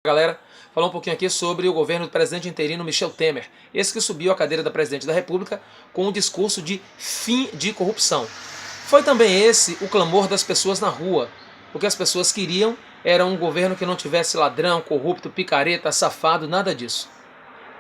Galera, falar um pouquinho aqui sobre o governo do presidente interino Michel Temer, esse que subiu à cadeira da presidente da República com um discurso de fim de corrupção. Foi também esse o clamor das pessoas na rua. O que as pessoas queriam era um governo que não tivesse ladrão, corrupto, picareta, safado, nada disso.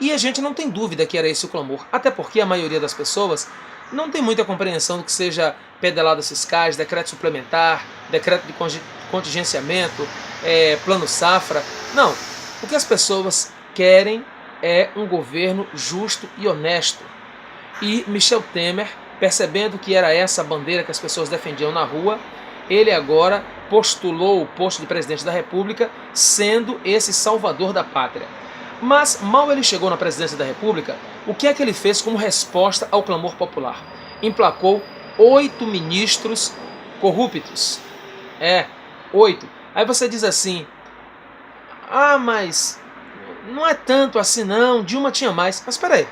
E a gente não tem dúvida que era esse o clamor, até porque a maioria das pessoas não tem muita compreensão do que seja pedaladas fiscais, decreto suplementar, decreto de contingenciamento, plano safra. Não, o que as pessoas querem é um governo justo e honesto. E Michel Temer, percebendo que era essa a bandeira que as pessoas defendiam na rua, ele agora postulou o posto de presidente da República, sendo esse salvador da pátria. Mas mal ele chegou na presidência da República, o que é que ele fez como resposta ao clamor popular? Emplacou 8 ministros corruptos. 8. Aí você diz assim, mas não é tanto assim não, Dilma tinha mais. Mas espera aí,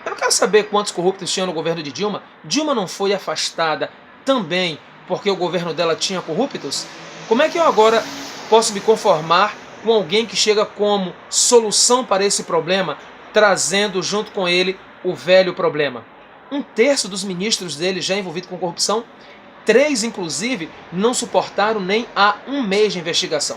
eu não quero saber quantos corruptos tinha no governo de Dilma. Dilma não foi afastada também porque o governo dela tinha corruptos? Como é que eu agora posso me conformar com alguém que chega como solução para esse problema, trazendo junto com ele o velho problema? 1/3 dos ministros dele já envolvido com corrupção. 3, inclusive, não suportaram nem há um mês de investigação.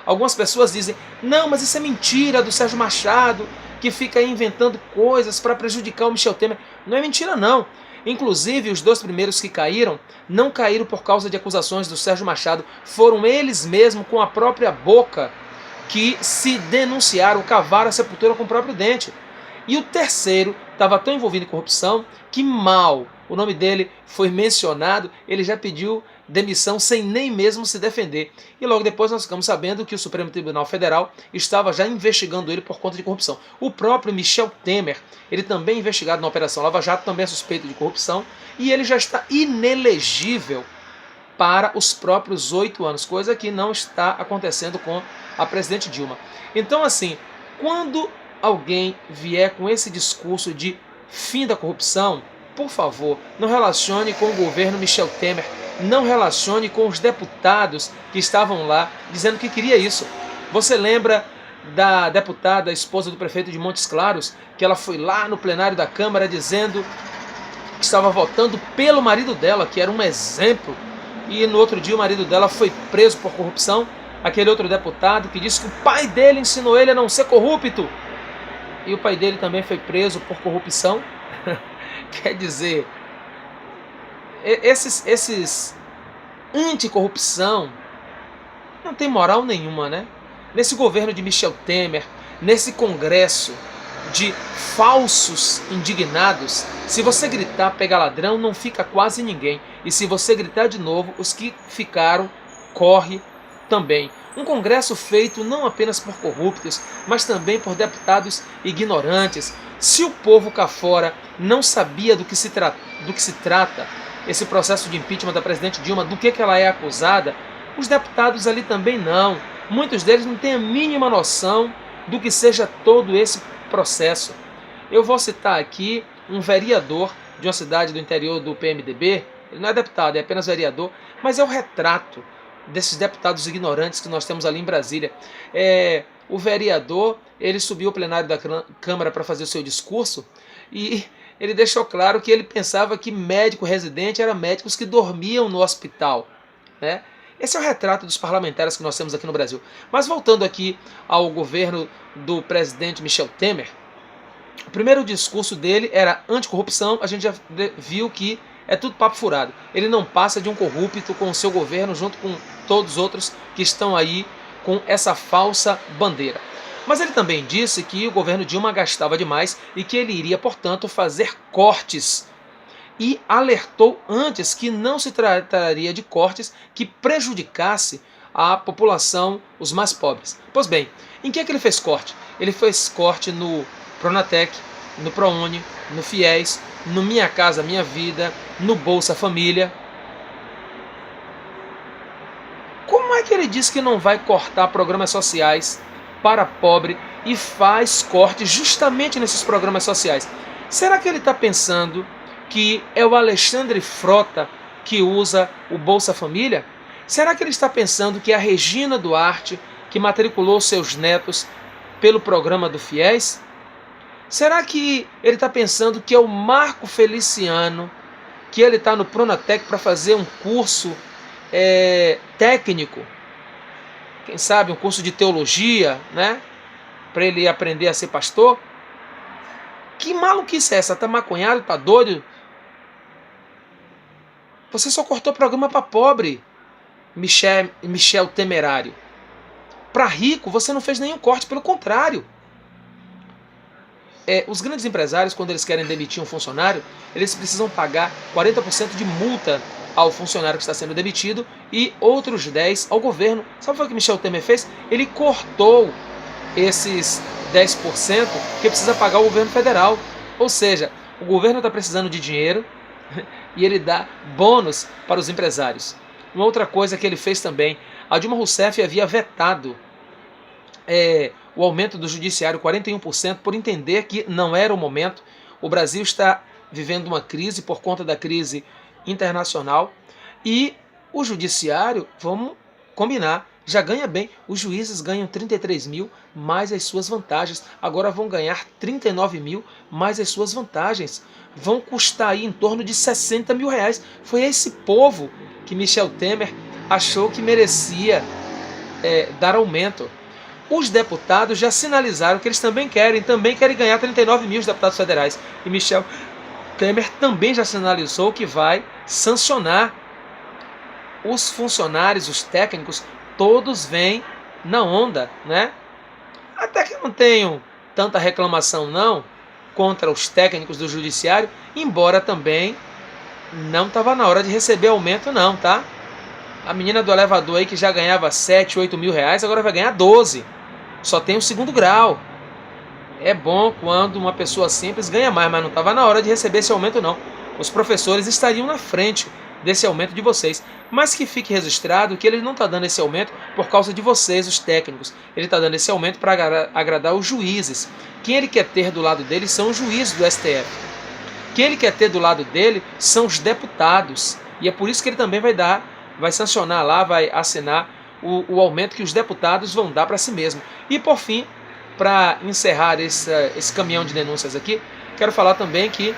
Algumas pessoas dizem, não, mas isso é mentira do Sérgio Machado, que fica aí inventando coisas para prejudicar o Michel Temer. Não é mentira, não. Inclusive, os 2 primeiros que caíram, não caíram por causa de acusações do Sérgio Machado. Foram eles mesmos, com a própria boca, que se denunciaram, cavaram a sepultura com o próprio dente. E o terceiro estava tão envolvido em corrupção que mal o nome dele foi mencionado, ele já pediu demissão sem nem mesmo se defender. E logo depois nós ficamos sabendo que o Supremo Tribunal Federal estava já investigando ele por conta de corrupção. O próprio Michel Temer, ele também é investigado na Operação Lava Jato, também é suspeito de corrupção, e ele já está inelegível para os próprios 8 anos, coisa que não está acontecendo com a presidente Dilma. Então, assim, quando alguém vier com esse discurso de fim da corrupção, por favor, não relacione com o governo Michel Temer, não relacione com os deputados que estavam lá dizendo que queria isso. Você lembra da deputada, esposa do prefeito de Montes Claros, que ela foi lá no plenário da Câmara dizendo que estava votando pelo marido dela, que era um exemplo, e no outro dia o marido dela foi preso por corrupção? Aquele outro deputado que disse que o pai dele ensinou ele a não ser corrupto, e o pai dele também foi preso por corrupção. Quer dizer, esses anticorrupção não tem moral nenhuma, né? Nesse governo de Michel Temer, nesse congresso de falsos indignados, se você gritar pega ladrão, não fica quase ninguém. E se você gritar de novo, os que ficaram, corre também. Um congresso feito não apenas por corruptos, mas também por deputados ignorantes. Se o povo cá fora não sabia do que se trata esse processo de impeachment da presidente Dilma, do que ela é acusada, os deputados ali também não. Muitos deles não têm a mínima noção do que seja todo esse processo. Eu vou citar aqui um vereador de uma cidade do interior do PMDB, ele não é deputado, é apenas vereador, mas é o retrato desses deputados ignorantes que nós temos ali em Brasília. O vereador, ele subiu ao plenário da Câmara para fazer o seu discurso e ele deixou claro que ele pensava que médico residente eram médicos que dormiam no hospital, né? Esse é o retrato dos parlamentares que nós temos aqui no Brasil. Mas voltando aqui ao governo do presidente Michel Temer, o primeiro discurso dele era anticorrupção. A gente já viu que é tudo papo furado. Ele não passa de um corrupto com o seu governo, junto com todos os outros que estão aí com essa falsa bandeira. Mas ele também disse que o governo Dilma gastava demais e que ele iria, portanto, fazer cortes. E alertou antes que não se trataria de cortes que prejudicasse a população, os mais pobres. Pois bem, em que é que ele fez corte? Ele fez corte no Pronatec, no ProUni, no FIES, no Minha Casa Minha Vida, no Bolsa Família. Como é que ele diz que não vai cortar programas sociais para pobre e faz corte justamente nesses programas sociais? Será que ele está pensando que é o Alexandre Frota que usa o Bolsa Família? Será que ele está pensando que é a Regina Duarte, que matriculou seus netos pelo programa do FIES? Será que ele está pensando que é o Marco Feliciano, que ele está no Pronatec para fazer um curso técnico, quem sabe um curso de teologia, né? Para ele aprender a ser pastor? Que maluquice é essa? Tá maconhado? Tá doido? Você só cortou programa para pobre, Michel Temerário. Para rico, você não fez nenhum corte, pelo contrário. Os grandes empresários, quando eles querem demitir um funcionário, eles precisam pagar 40% de multa ao funcionário que está sendo demitido e outros 10% ao governo. Sabe o que Michel Temer fez? Ele cortou esses 10% que precisa pagar o governo federal. Ou seja, o governo está precisando de dinheiro e ele dá bônus para os empresários. Uma outra coisa que ele fez também, a Dilma Rousseff havia vetado o aumento do judiciário 41% por entender que não era o momento. O Brasil está vivendo uma crise por conta da crise internacional e o judiciário, vamos combinar, já ganha bem. Os juízes ganham 33 mil mais as suas vantagens. Agora vão ganhar 39 mil mais as suas vantagens. Vão custar aí em torno de 60 mil reais. Foi esse povo que Michel Temer achou que merecia dar aumento. Os deputados já sinalizaram que eles também querem ganhar 39 mil, os deputados federais. E Michel Temer também já sinalizou que vai sancionar. Os funcionários, os técnicos, todos vêm na onda, né? Até que não tenho tanta reclamação não contra os técnicos do judiciário, embora também não estava na hora de receber aumento não, tá? A menina do elevador aí que já ganhava 7, 8 mil reais, agora vai ganhar 12. Só tem o segundo grau. É bom quando uma pessoa simples ganha mais, mas não estava na hora de receber esse aumento não. Os professores estariam na frente desse aumento de vocês. Mas que fique registrado que ele não está dando esse aumento por causa de vocês, os técnicos. Ele está dando esse aumento para agradar os juízes. Quem ele quer ter do lado dele são os juízes do STF. Quem ele quer ter do lado dele são os deputados. E é por isso que ele também vai sancionar lá, vai assinar o aumento que os deputados vão dar para si mesmo. E por fim, para encerrar esse caminhão de denúncias aqui, quero falar também que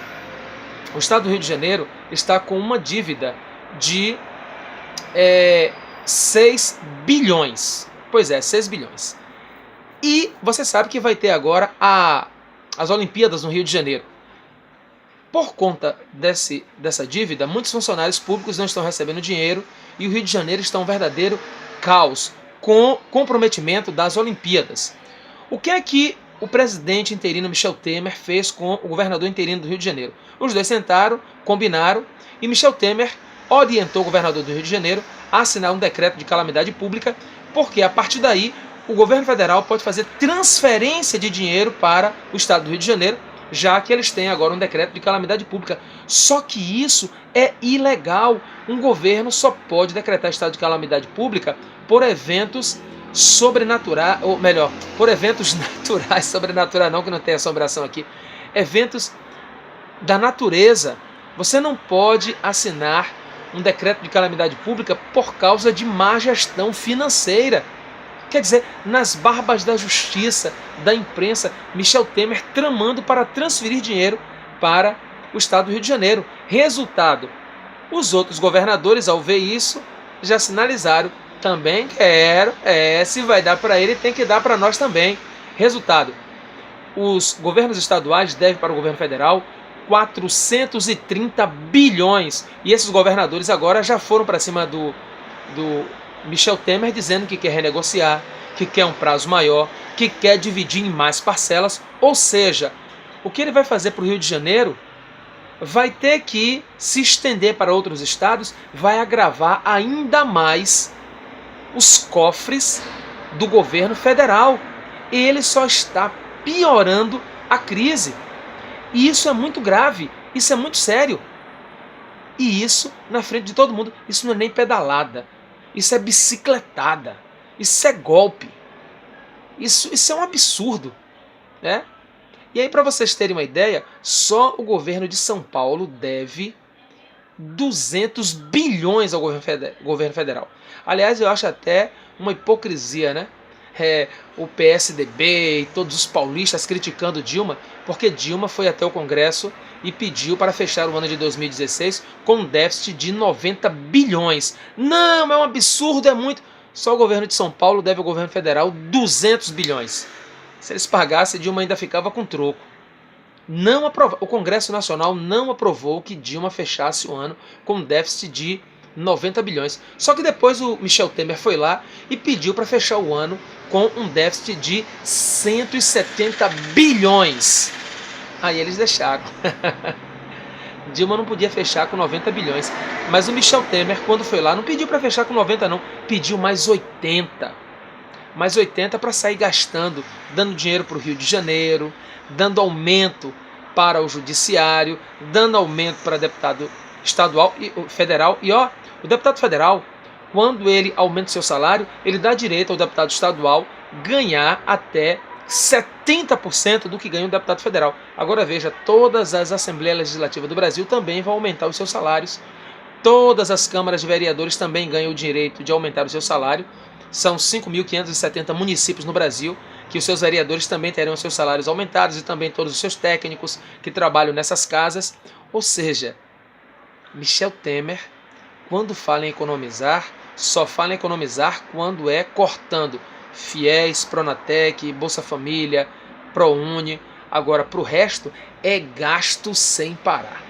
o Estado do Rio de Janeiro está com uma dívida de 6 bilhões. Pois é, 6 bilhões. E você sabe que vai ter agora as Olimpíadas no Rio de Janeiro. Por conta dessa dívida, muitos funcionários públicos não estão recebendo dinheiro e o Rio de Janeiro está um verdadeiro caos com comprometimento das Olimpíadas. O que é que o presidente interino Michel Temer fez com o governador interino do Rio de Janeiro? Os dois sentaram, combinaram e Michel Temer orientou o governador do Rio de Janeiro a assinar um decreto de calamidade pública, porque a partir daí o governo federal pode fazer transferência de dinheiro para o estado do Rio de Janeiro, já que eles têm agora um decreto de calamidade pública. Só que isso é ilegal. Um governo só pode decretar estado de calamidade pública por eventos sobrenaturais, ou melhor, por eventos naturais, sobrenatural não, que não tem assombração aqui, eventos da natureza. Você não pode assinar um decreto de calamidade pública por causa de má gestão financeira. Quer dizer, nas barbas da justiça, da imprensa, Michel Temer tramando para transferir dinheiro para o estado do Rio de Janeiro. Resultado, os outros governadores, ao ver isso, já sinalizaram: também quero, se vai dar para ele, tem que dar para nós também. Resultado, os governos estaduais devem para o governo federal 430 bilhões. E esses governadores agora já foram para cima do Michel Temer, dizendo que quer renegociar, que quer um prazo maior, que quer dividir em mais parcelas. Ou seja, o que ele vai fazer para o Rio de Janeiro vai ter que se estender para outros estados, vai agravar ainda mais os cofres do governo federal. Ele só está piorando a crise. E isso é muito grave, isso é muito sério. E isso na frente de todo mundo. Isso não é nem pedalada, isso é bicicletada, isso é golpe. Isso é um absurdo, né? E aí, para vocês terem uma ideia, só o governo de São Paulo deve 200 bilhões ao governo federal. Aliás, eu acho até uma hipocrisia, né? o PSDB e todos os paulistas criticando Dilma, porque Dilma foi até o Congresso e pediu para fechar o ano de 2016 com um déficit de 90 bilhões. Não, é um absurdo, é muito. Só o governo de São Paulo deve ao governo federal 200 bilhões. Se eles pagassem, Dilma ainda ficava com troco. O Congresso Nacional não aprovou que Dilma fechasse o ano com um déficit de 90 bilhões. Só que depois o Michel Temer foi lá e pediu para fechar o ano com um déficit de 170 bilhões. Aí eles deixaram. Dilma não podia fechar com 90 bilhões. Mas o Michel Temer, quando foi lá, não pediu para fechar com 90 não, pediu mais 80. Mais 80 para sair gastando, dando dinheiro para o Rio de Janeiro, dando aumento para o judiciário, dando aumento para deputado estadual e federal. E ó, o deputado federal, quando ele aumenta o seu salário, ele dá direito ao deputado estadual ganhar até 70% do que ganha o deputado federal. Agora veja, todas as Assembleias Legislativas do Brasil também vão aumentar os seus salários. Todas as câmaras de vereadores também ganham o direito de aumentar o seu salário. São 5.570 municípios no Brasil que os seus vereadores também terão seus salários aumentados e também todos os seus técnicos que trabalham nessas casas. Ou seja, Michel Temer, quando fala em economizar, só fala em economizar quando é cortando FIES, Pronatec, Bolsa Família, ProUni. Agora, para o resto, é gasto sem parar.